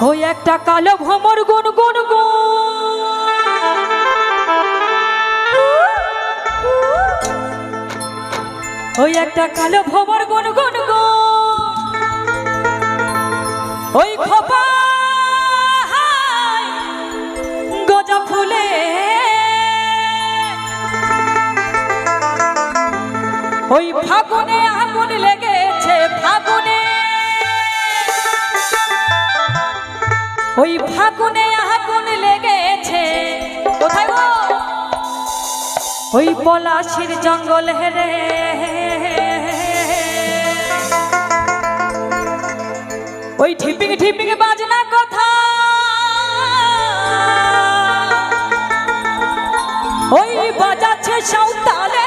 ওই একটা কালো ভ্রমর গুন গুন গুন, ওই একটা কালো ভ্রমর গুন গুন গুন, ওই খোপা গজা ফুলে ওই ফাগুনে আগুন লেগেছে ফাগুনে, ওই ফাগুনে আগুন লেগেছে কোথায় গো? ওই পলাশির জঙ্গল হেরে, ওই ঠিপিক ঠিপিক বাজনা কথা, ওই বাজাচ্ছে সাঁওতালে।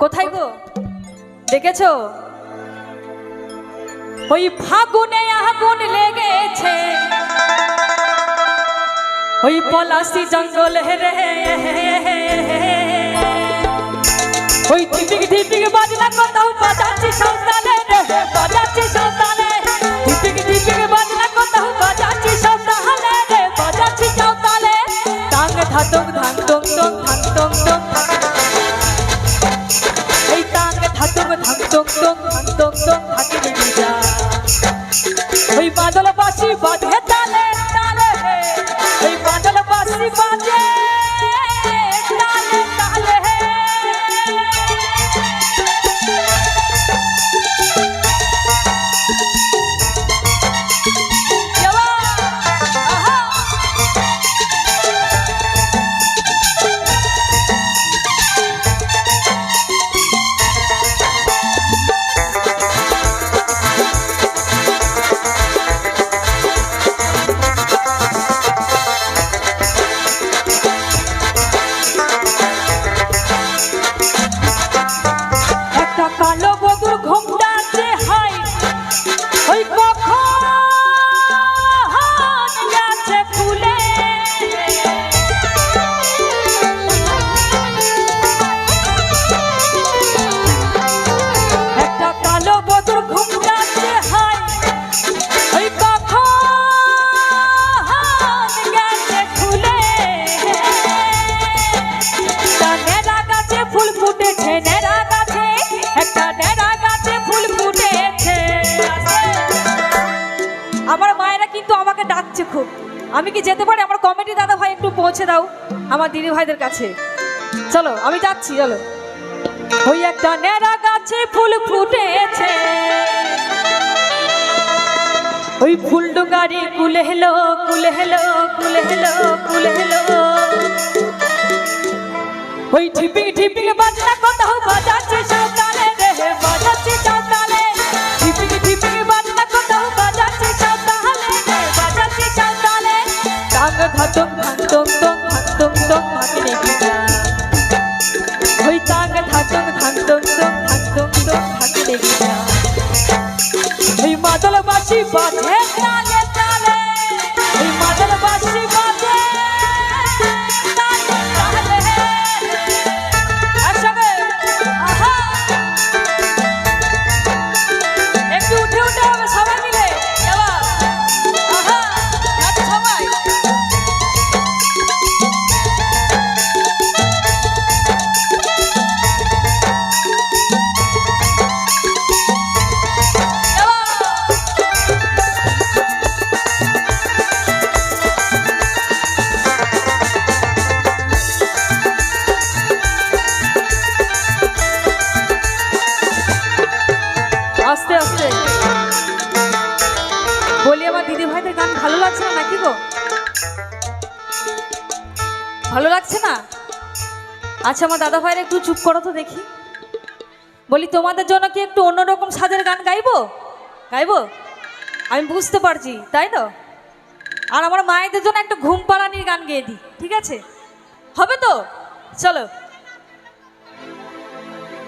কোথায় গো দেখেছো? ওই ফাগুনে আগুন লেগেছে ওই পলাশি জঙ্গল হেরে, ওই টিপিক টিপিক বাজনা কথা বাজাচ্ছি সাঁওতালে রে, বাজাচ্ছি সাঁওতালে, টিপিক টিপিক বাজনা কথা বাজাচ্ছি সাঁওতালে রে, বাজাচ্ছি সাঁওতালে। টাং ধাতং ধাং টং টং ধাং টং টং, এই টাং ধাতং ধাং টং টং ধাং টং টং থাকে রেগে যা, ওই বাদল বাঁশি বাজে তালে তালে, ওই বাদল বাঁশি বাজে তালে তালে। আমার মায়েরা কিন্তু আমাকে ডাকছে খুব, আমি কি যেতে পারি? আমার কমিটি দাদা ভাই একটু পৌঁছে দাও আমার দিদি ভাইদের কাছে। চলো আমি যাচ্ছি, চলো। ওই একটা নেড়া গাছে ফুল ফুটেছে, ওই ফুল ডুগারি কুলে হেলো কুলে হেলো কুলে হেলো কুলে হেলো, ওই ঠিপিক ঠিপিক বাজনা কথা বাজাচ্ছে সাঁওতালে রে, বাজাচ্ছে সাঁওতালে, ঠিপিক ঠিপিক বাজনা কথা বাজাচ্ছে সাঁওতালে রে, বাজাচ্ছে সাঁওতালে। টাং ধাতং ধাং টং টং ধাং টং টং থাকে রেগে যা, ওই টাং ধাতং ধাং টং টং ধাং টং টং থাকে রেগে যা, ওই মাদল বাঁশি বাজে তালে তালে, ওই মাদল বাঁশি বাজে ভালো লাগছে না? আচ্ছা আমার দাদা ভাইরা একটু চুপ করো তো দেখি। বলি তোমাদের জন্য কি একটু অন্যরকম স্বাদের গান গাইবো? গাইবো? আমি বুঝতে পারছি, তাই তো? আর আমার মায়েদের জন্য একটা ঘুম পাড়ানির গান গেয়ে দিই, ঠিক আছে? হবে তো? চলো।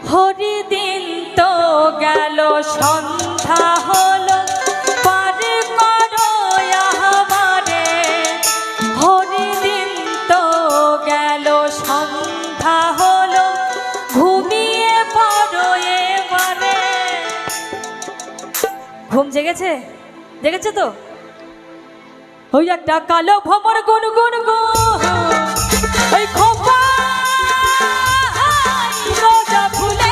হরি দিন তো গেল সন্ধ্যা হলো, পার করো আমারে। হরি দিন তো গেল সন্ধ্যা হলো, ঘুমিয়ে পড়ো এবারে। ঘুম জেগেছে? জেগেছে তো? ওই একটা কালো ভ্রমর গুন গুন গো, ওই খোপা রোজা ফুলে,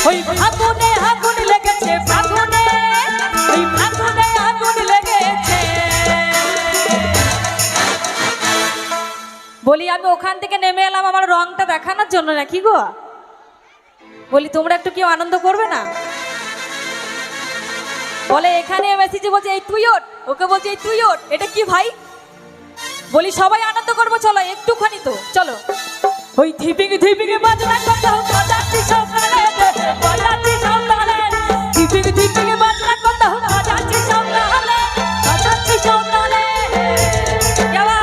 ওই ফাগুনে আগুন লেগেছে, ফাগুনে ওই ফাগুনে আগুন লেগেছে। বলি আমি ওখান থেকে নেমে এলাম আমার রংটা দেখানোর জন্য, নাকি গো? বলি তোমরা একটু কেউ আনন্দ করবে না? বলে এখানে মেসেজে বলছে এই তুই ওঠ, ওকে বলছে এই তুই ওঠ। এটা কি ভাই? বলি সবাই আনন্দ করবো, চলো একটুখানি তো চলো। ওই ধিপিং ধিপিং বাজনা করতে হোক বাজাচ্ছি সকালে, বাজাচ্ছি সকালে। ধিপিং ধিপিং বাজনা করতে হোক বাজাচ্ছি সকালে, বাজাচ্ছি সকালে। কেবা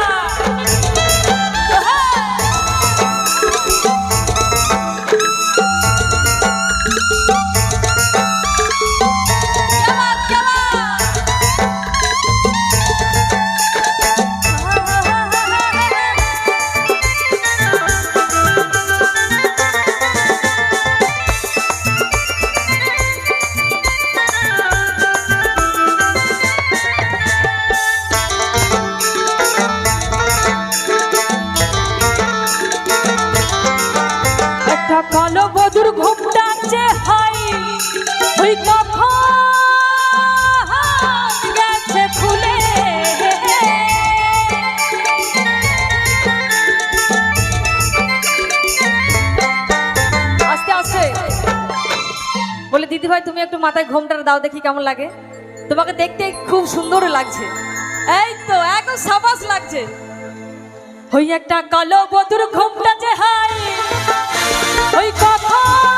কালো বধুর ঘুমটাচ্ছে হাই, ওই কখন গেছে ফুলে। আস্তে আস্তে বলে দিদি ভাই তুমি একটু মাথায় ঘোমটা দাও দেখি কেমন লাগে। তোমাকে দেখতে খুব সুন্দর লাগছে। এই তো একদম সাবাস লাগছে। ওই একটা কালো বধুর ঘুমটাচ্ছে হাই, ওই কখন